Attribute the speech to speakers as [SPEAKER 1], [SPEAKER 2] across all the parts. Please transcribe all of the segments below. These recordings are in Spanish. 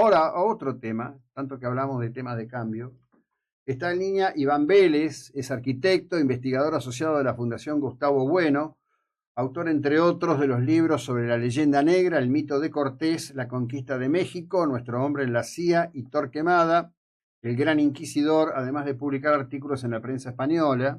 [SPEAKER 1] Ahora, a otro tema, tanto que hablamos de temas de cambio. Está en línea Iván Vélez, es arquitecto, investigador asociado de la Fundación Gustavo Bueno, autor, entre otros, de los libros sobre la leyenda negra, el mito de Cortés, la conquista de México, Nuestro hombre en la CIA y Torquemada, el gran inquisidor, además de publicar artículos en la prensa española.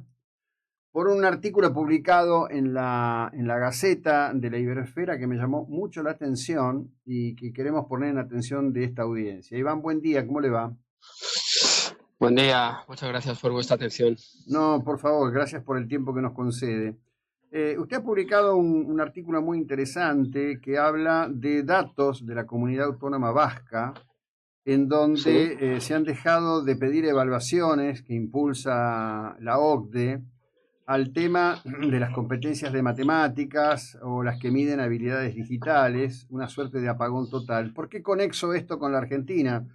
[SPEAKER 1] Por un artículo publicado en la Gaceta de la Iberosfera que me llamó mucho la atención y que queremos poner en atención de esta audiencia. Iván, buen día, ¿cómo le va?
[SPEAKER 2] Buen día, muchas gracias por vuestra atención.
[SPEAKER 1] No, por favor, gracias por el tiempo que nos concede. Usted ha publicado un artículo muy interesante que habla de datos de la comunidad autónoma vasca, en
[SPEAKER 2] Sí,
[SPEAKER 1] donde se han dejado de pedir evaluaciones que impulsa la OCDE al tema de las competencias de matemáticas o las que miden habilidades digitales, una suerte de apagón total. ¿Por qué conexo esto con la Argentina?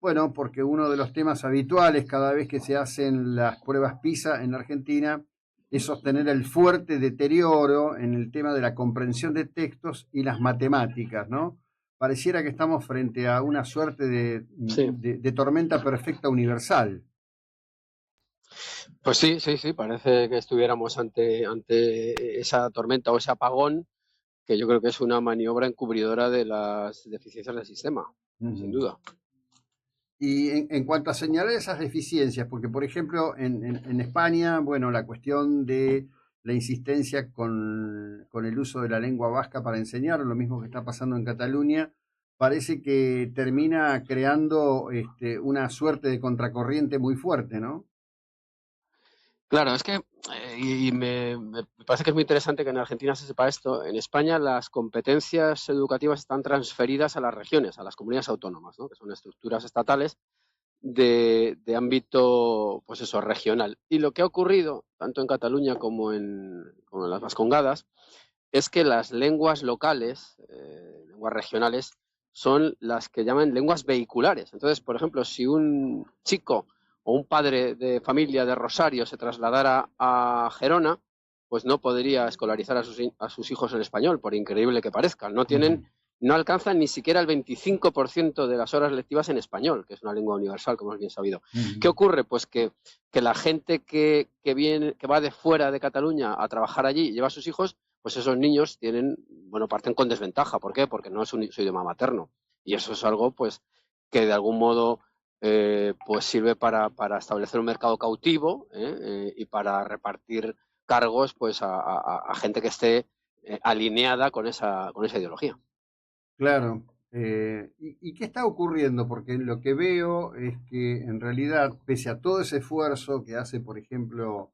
[SPEAKER 1] Bueno, porque uno de los temas habituales cada vez que se hacen las pruebas PISA en la Argentina es sostener el fuerte deterioro en el tema de la comprensión de textos y las matemáticas, ¿no? Pareciera que estamos frente a una suerte
[SPEAKER 2] sí.
[SPEAKER 1] de tormenta perfecta universal.
[SPEAKER 2] Pues sí, sí, sí, parece que estuviéramos ante esa tormenta o ese apagón, que yo creo que es una maniobra encubridora de las deficiencias del sistema, sin
[SPEAKER 1] Ujú.
[SPEAKER 2] duda.
[SPEAKER 1] Y en cuanto a señalar esas deficiencias, porque por ejemplo en España, bueno, la cuestión de la insistencia con el uso de la lengua vasca para enseñar, lo mismo que está pasando en Cataluña, parece que termina creando una suerte de contracorriente muy fuerte, ¿no?
[SPEAKER 2] Claro, es que, me parece que es muy interesante que en Argentina se sepa esto. En España las competencias educativas están transferidas a las regiones, a las comunidades autónomas, ¿no? Que son estructuras estatales de ámbito, pues eso, regional. Y lo que ha ocurrido, tanto en Cataluña como en las Vascongadas, es que las lenguas locales, lenguas regionales, son las que llaman lenguas vehiculares. Entonces, por ejemplo, si un chico o un padre de familia de Rosario se trasladara a Gerona, pues no podría escolarizar a sus hijos en español, por increíble que parezca.
[SPEAKER 1] Ujú,
[SPEAKER 2] No alcanzan ni siquiera el 25% de las horas lectivas en español, que es una lengua universal, como es bien sabido. ¿Qué
[SPEAKER 1] ujú.
[SPEAKER 2] ocurre? Pues que la gente que va de fuera de Cataluña a trabajar allí y lleva a sus hijos, pues esos niños parten con desventaja. ¿Por qué? Porque no es su idioma materno. Y eso es algo, pues, que de algún modo pues sirve para establecer un mercado cautivo, y para repartir cargos pues a gente que esté alineada con esa ideología.
[SPEAKER 1] Claro. ¿Y qué está ocurriendo? Porque lo que veo es que en realidad, pese a todo ese esfuerzo que hace, por ejemplo,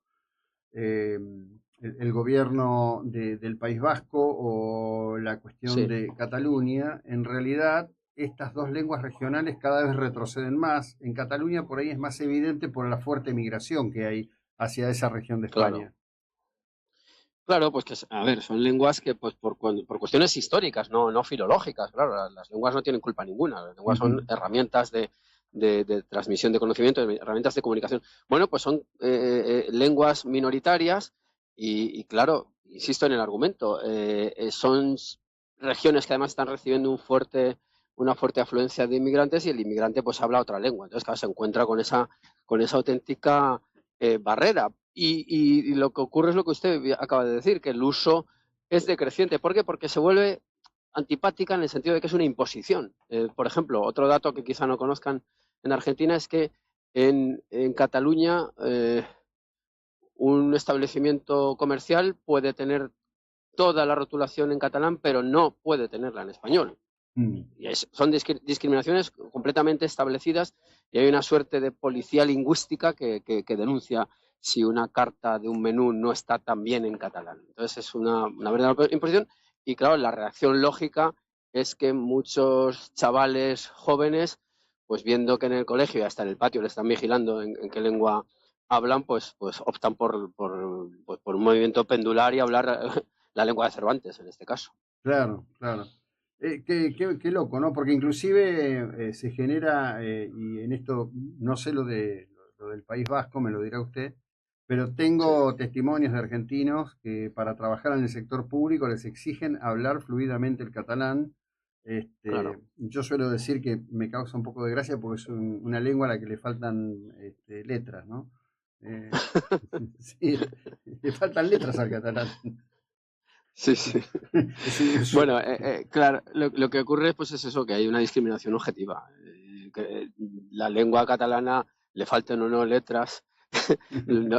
[SPEAKER 1] el gobierno del País Vasco o la cuestión
[SPEAKER 2] Sí.
[SPEAKER 1] de Cataluña, en realidad estas dos lenguas regionales cada vez retroceden más. En Cataluña por ahí es más evidente por la fuerte migración que hay hacia esa región de
[SPEAKER 2] Claro.
[SPEAKER 1] España.
[SPEAKER 2] Claro, pues que, a ver, son lenguas que pues por cuestiones históricas, no filológicas, claro, las lenguas no tienen culpa ninguna, las lenguas son
[SPEAKER 1] Ujú.
[SPEAKER 2] herramientas de transmisión de conocimiento, herramientas de comunicación. Bueno, pues son lenguas minoritarias y, claro, insisto en el argumento, son regiones que además están recibiendo una fuerte afluencia de inmigrantes y el inmigrante pues habla otra lengua, entonces claro, se encuentra con esa auténtica barrera. Y lo que ocurre es lo que usted acaba de decir, que el uso es decreciente. ¿Por qué? Porque se vuelve antipática en el sentido de que es una imposición. Por ejemplo, otro dato que quizá no conozcan en Argentina es que en Cataluña un establecimiento comercial puede tener toda la rotulación en catalán, pero no puede tenerla en español.
[SPEAKER 1] Mm.
[SPEAKER 2] Son discriminaciones completamente establecidas y hay una suerte de policía lingüística que denuncia si una carta de un menú no está tan bien en catalán. Entonces es una verdadera imposición y claro, la reacción lógica es que muchos chavales jóvenes, pues viendo que en el colegio y hasta en el patio le están vigilando en qué lengua hablan, pues optan por un movimiento pendular y hablar la lengua de Cervantes en este caso.
[SPEAKER 1] Claro, claro. Qué loco, ¿no? Porque inclusive se genera, y en esto no sé lo del País Vasco, me lo dirá usted, pero
[SPEAKER 2] Sí.
[SPEAKER 1] tengo testimonios de argentinos que para trabajar en el sector público les exigen hablar fluidamente el catalán,
[SPEAKER 2] claro.
[SPEAKER 1] Yo suelo decir que me causa un poco de gracia porque es una lengua a la que le faltan letras, ¿no? Eh, sí, le faltan letras al catalán.
[SPEAKER 2] Sí, sí. Bueno, claro, lo que ocurre pues es eso, que hay una discriminación objetiva. Que la lengua catalana le falten o no letras.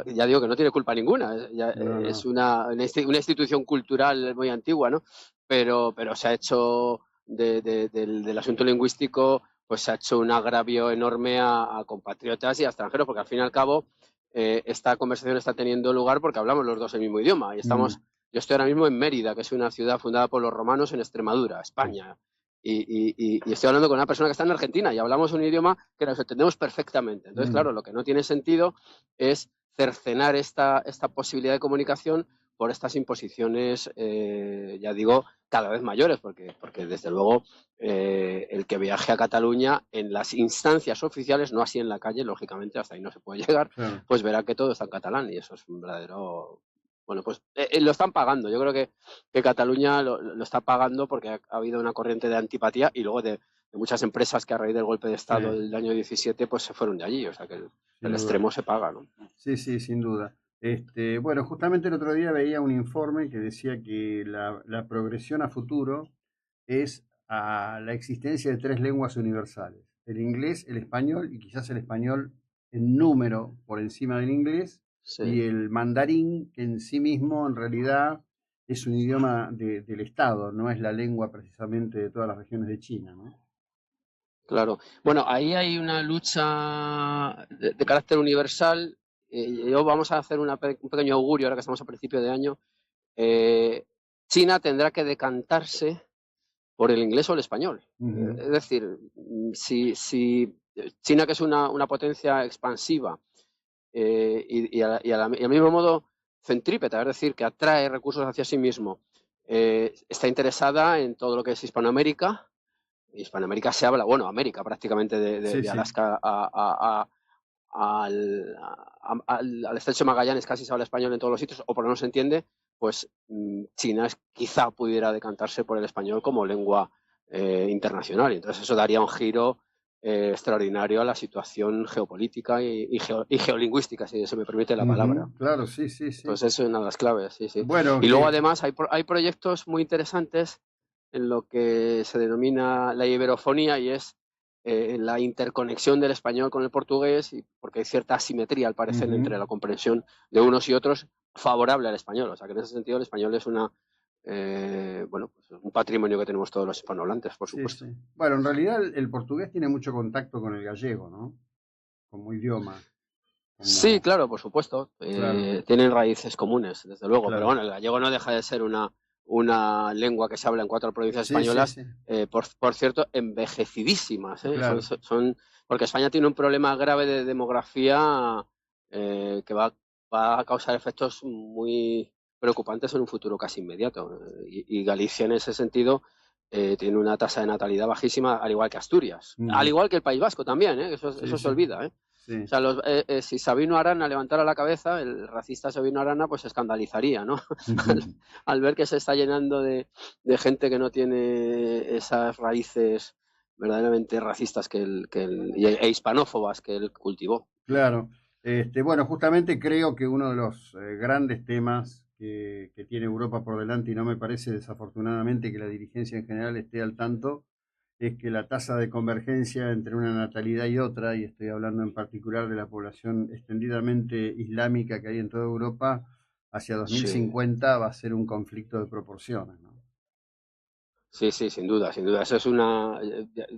[SPEAKER 2] Ya digo que no tiene culpa ninguna.
[SPEAKER 1] No,
[SPEAKER 2] Es
[SPEAKER 1] no.
[SPEAKER 2] una institución cultural muy antigua, ¿no? Pero se ha hecho del asunto lingüístico, pues se ha hecho un agravio enorme a compatriotas y a extranjeros, porque al fin y al cabo esta conversación está teniendo lugar porque hablamos los dos el mismo idioma y
[SPEAKER 1] Mm,
[SPEAKER 2] yo estoy ahora mismo en Mérida, que es una ciudad fundada por los romanos en Extremadura,
[SPEAKER 1] sí.
[SPEAKER 2] España. Y estoy hablando con una persona que está en Argentina y hablamos un idioma que nos entendemos perfectamente. Entonces,
[SPEAKER 1] Mm,
[SPEAKER 2] claro, lo que no tiene sentido es cercenar esta posibilidad de comunicación por estas imposiciones, ya digo, cada vez mayores, porque desde luego el que viaje a Cataluña en las instancias oficiales, no así en la calle, lógicamente, hasta ahí no se puede llegar,
[SPEAKER 1] claro.
[SPEAKER 2] pues verá que todo está en catalán y eso es un verdadero... Bueno, pues lo están pagando. Yo creo que Cataluña lo está pagando porque ha habido una corriente de antipatía y luego de muchas empresas que a raíz del golpe de
[SPEAKER 1] Sí,
[SPEAKER 2] Estado del año 17 pues se fueron de allí. O sea que
[SPEAKER 1] sin
[SPEAKER 2] el
[SPEAKER 1] duda.
[SPEAKER 2] extremo se paga, ¿no?
[SPEAKER 1] Sí, sí, sin duda. Bueno, justamente el otro día veía un informe que decía que la progresión a futuro es a la existencia de tres lenguas universales: el inglés, el español y quizás el español en número por encima del inglés, y
[SPEAKER 2] Sí,
[SPEAKER 1] el mandarín, que en sí mismo en realidad es un idioma del Estado, no es la lengua precisamente de todas las regiones de China, ¿no?
[SPEAKER 2] claro. Bueno, ahí hay una lucha de carácter universal. Yo vamos a hacer un pequeño augurio ahora que estamos a principio de año. Eh, China tendrá que decantarse por el inglés o el español.
[SPEAKER 1] Ujú,
[SPEAKER 2] Es decir, si China, que es una potencia expansiva y al mismo modo centrípeta, es decir, que atrae recursos hacia sí mismo, está interesada en todo lo que es Hispanoamérica. Hispanoamérica se habla, bueno, América prácticamente,
[SPEAKER 1] sí,
[SPEAKER 2] de
[SPEAKER 1] sí.
[SPEAKER 2] Alaska al estrecho Magallanes casi se habla español en todos los sitios, o por lo menos se entiende, pues China quizá pudiera decantarse por el español como lengua internacional. Y entonces eso daría un giro extraordinario a la situación geopolítica y geolingüística, si se me permite la palabra.
[SPEAKER 1] Ujú, claro, sí, sí, sí.
[SPEAKER 2] Pues eso es una de las claves, sí, sí.
[SPEAKER 1] Bueno,
[SPEAKER 2] Y luego
[SPEAKER 1] que
[SPEAKER 2] además hay proyectos muy interesantes en lo que se denomina la iberofonía y es la interconexión del español con el portugués, y porque hay cierta asimetría, al parecer,
[SPEAKER 1] ujú,
[SPEAKER 2] entre la comprensión de unos y otros favorable al español. O sea que en ese sentido el español es bueno, pues un patrimonio que tenemos todos los hispanohablantes, por
[SPEAKER 1] sí, sí.
[SPEAKER 2] supuesto.
[SPEAKER 1] Bueno, en realidad el portugués tiene mucho contacto con el gallego, ¿no? Como idioma,
[SPEAKER 2] Sí,
[SPEAKER 1] como,
[SPEAKER 2] claro, por supuesto.
[SPEAKER 1] claro,
[SPEAKER 2] Tienen raíces comunes, desde luego, pero
[SPEAKER 1] claro.
[SPEAKER 2] bueno, el gallego no deja de ser una lengua que se habla en 4 provincias
[SPEAKER 1] Sí, sí,
[SPEAKER 2] españolas,
[SPEAKER 1] sí,
[SPEAKER 2] por cierto, envejecidísimas, ¿eh?
[SPEAKER 1] claro.
[SPEAKER 2] Porque España tiene un problema grave de demografía que va a causar efectos muy preocupantes en un futuro casi inmediato. Y Galicia, en ese sentido, tiene una tasa de natalidad bajísima, al igual que Asturias. Al
[SPEAKER 1] Ujú,
[SPEAKER 2] igual que el País Vasco también, ¿eh?
[SPEAKER 1] sí,
[SPEAKER 2] Eso se
[SPEAKER 1] sí,
[SPEAKER 2] olvida, ¿eh? O
[SPEAKER 1] sí.
[SPEAKER 2] sea, si Sabino Arana levantara la cabeza, el racista Sabino Arana pues se escandalizaría, ¿no? al,
[SPEAKER 1] Ujú,
[SPEAKER 2] al ver que se está llenando de gente que no tiene esas raíces verdaderamente racistas e hispanófobas que él cultivó.
[SPEAKER 1] claro. Bueno, justamente creo que uno de los grandes temas que tiene Europa por delante, y no me parece desafortunadamente que la dirigencia en general esté al tanto, es que la tasa de convergencia entre una natalidad y otra, y estoy hablando en particular de la población extendidamente islámica que hay en toda Europa, hacia
[SPEAKER 2] Sí,
[SPEAKER 1] 2050 va a ser un conflicto de proporciones, ¿no?
[SPEAKER 2] sí, sí, sin duda, sin duda. Eso es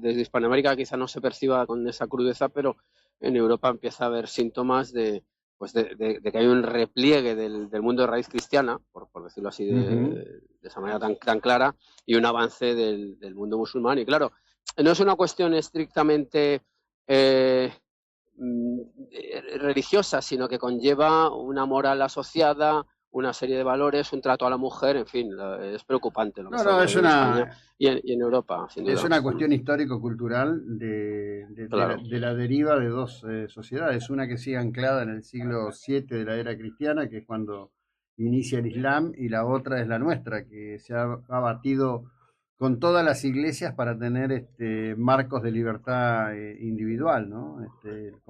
[SPEAKER 2] desde Hispanoamérica quizá no se perciba con esa crudeza, pero en Europa empieza a haber síntomas de que hay un repliegue del mundo de raíz cristiana, por decirlo así
[SPEAKER 1] Ujú,
[SPEAKER 2] de esa manera tan clara, y un avance del mundo musulmán. Y claro, no es una cuestión estrictamente eh, mm, religiosa, sino que conlleva una moral asociada, una serie de valores, un trato a la mujer, en fin, es preocupante lo que
[SPEAKER 1] no,
[SPEAKER 2] está
[SPEAKER 1] no,
[SPEAKER 2] ocurriendo en España y en Europa, sin
[SPEAKER 1] es
[SPEAKER 2] duda.
[SPEAKER 1] una cuestión histórico-cultural
[SPEAKER 2] Claro,
[SPEAKER 1] de la deriva de dos sociedades, una que sigue anclada en el siglo VII de la era cristiana, que es cuando inicia el Islam, y la otra es la nuestra, que se ha batido con todas las iglesias para tener marcos de libertad individual, ¿no?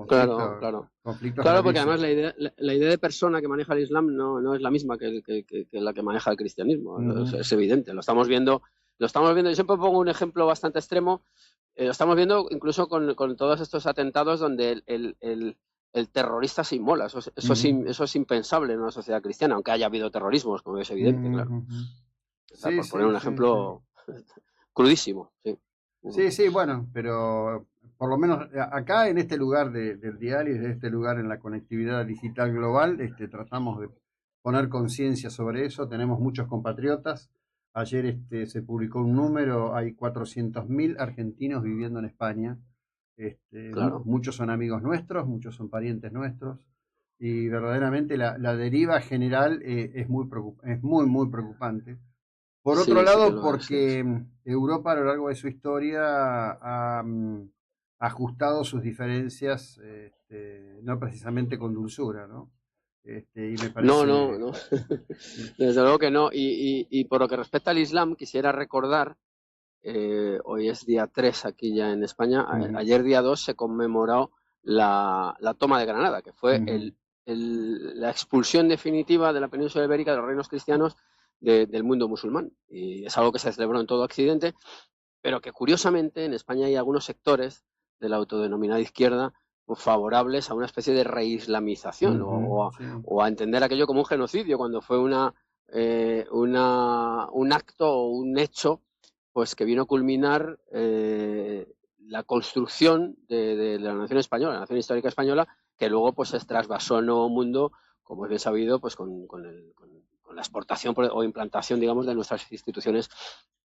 [SPEAKER 2] Claro, claro.
[SPEAKER 1] Conflictos
[SPEAKER 2] Claro, porque
[SPEAKER 1] gravísimos.
[SPEAKER 2] además la idea de persona que maneja el Islam no es la misma que la que maneja el cristianismo. Es evidente, lo estamos viendo. Yo siempre pongo un ejemplo bastante extremo. Lo estamos viendo incluso con todos estos atentados donde el terrorista se inmola. Eso es impensable en una sociedad cristiana, aunque haya habido terrorismos, como es evidente, claro. O sea,
[SPEAKER 1] Sí,
[SPEAKER 2] por poner un
[SPEAKER 1] sí,
[SPEAKER 2] ejemplo crudísimo. Sí.
[SPEAKER 1] Sí, bueno, pero por lo menos acá en este lugar del dial y de este lugar en la conectividad digital global, tratamos de poner conciencia sobre eso. Tenemos muchos compatriotas. Ayer se publicó un número, hay 400.000 argentinos viviendo en España.
[SPEAKER 2] Claro.
[SPEAKER 1] Muchos son amigos nuestros, muchos son parientes nuestros. Y verdaderamente la deriva general es muy preocupante. Por otro
[SPEAKER 2] Sí, sí que
[SPEAKER 1] lado,
[SPEAKER 2] lo es.
[SPEAKER 1] porque Europa a lo largo de su historia ha ajustado sus diferencias, no precisamente con dulzura, ¿no? Y me
[SPEAKER 2] No,
[SPEAKER 1] parece...
[SPEAKER 2] desde luego que no. Y por lo que respecta al Islam, quisiera recordar, hoy es día 3 aquí ya en España, ayer día 2 se conmemoró la toma de Granada, que fue la expulsión definitiva de la península ibérica de los reinos cristianos del mundo musulmán. Y es algo que se celebró en todo Occidente, pero que curiosamente en España hay algunos sectores de la autodenominada izquierda favorables a una especie de reislamización o a entender aquello como un genocidio, cuando fue un acto o un hecho pues que vino a culminar la construcción de la nación española, la nación histórica española, que luego pues se trasvasó al nuevo mundo, como es bien sabido, pues con la exportación o implantación, digamos, de nuestras instituciones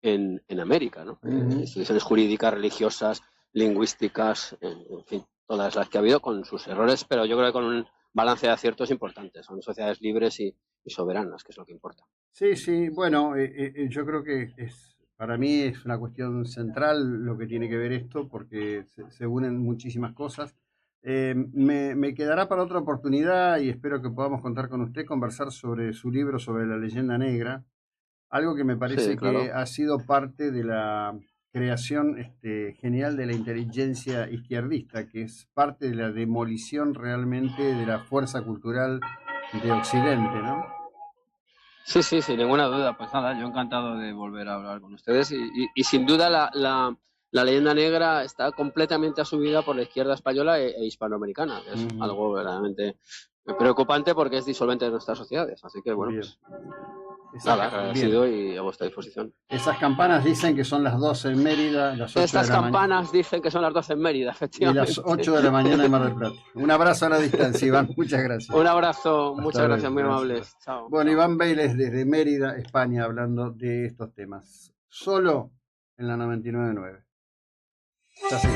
[SPEAKER 2] en América, ¿no? Instituciones jurídicas, religiosas, lingüísticas, en fin, todas las que ha habido con sus errores, pero yo creo que con un balance de aciertos importantes. Son sociedades libres y soberanas, que es lo que importa.
[SPEAKER 1] Sí, bueno, yo creo que para mí es una cuestión central lo que tiene que ver esto, porque se unen muchísimas cosas. Me quedará para otra oportunidad y espero que podamos contar con usted, conversar sobre su libro sobre la leyenda negra, algo que me
[SPEAKER 2] Sí,
[SPEAKER 1] parece
[SPEAKER 2] claro.
[SPEAKER 1] que ha sido parte de la creación genial de la inteligencia izquierdista, que es parte de la demolición realmente de la fuerza cultural de Occidente, ¿no?
[SPEAKER 2] Sí, sin ninguna duda. Pues nada, yo encantado de volver a hablar con ustedes y sin duda la leyenda negra está completamente asumida por la izquierda española e hispanoamericana, que es algo verdaderamente preocupante porque es disolvente de nuestras sociedades. Así que bueno,
[SPEAKER 1] Bien.
[SPEAKER 2] pues nada, agradecido y a vuestra disposición.
[SPEAKER 1] Esas campanas dicen que son las 12 en Mérida, las 8 de
[SPEAKER 2] Estas
[SPEAKER 1] la mañana
[SPEAKER 2] campanas dicen que son las 12 en Mérida,
[SPEAKER 1] y
[SPEAKER 2] efectivamente.
[SPEAKER 1] las 8 de la mañana en Mar del Plata. Un abrazo a la distancia, Iván. Muchas gracias.
[SPEAKER 2] Un abrazo,
[SPEAKER 1] Hasta
[SPEAKER 2] muchas
[SPEAKER 1] luego.
[SPEAKER 2] gracias, muy amables. Chao.
[SPEAKER 1] Bueno, Iván Vélez desde Mérida, España, hablando de estos temas. Solo en la 99.9. Ya sí.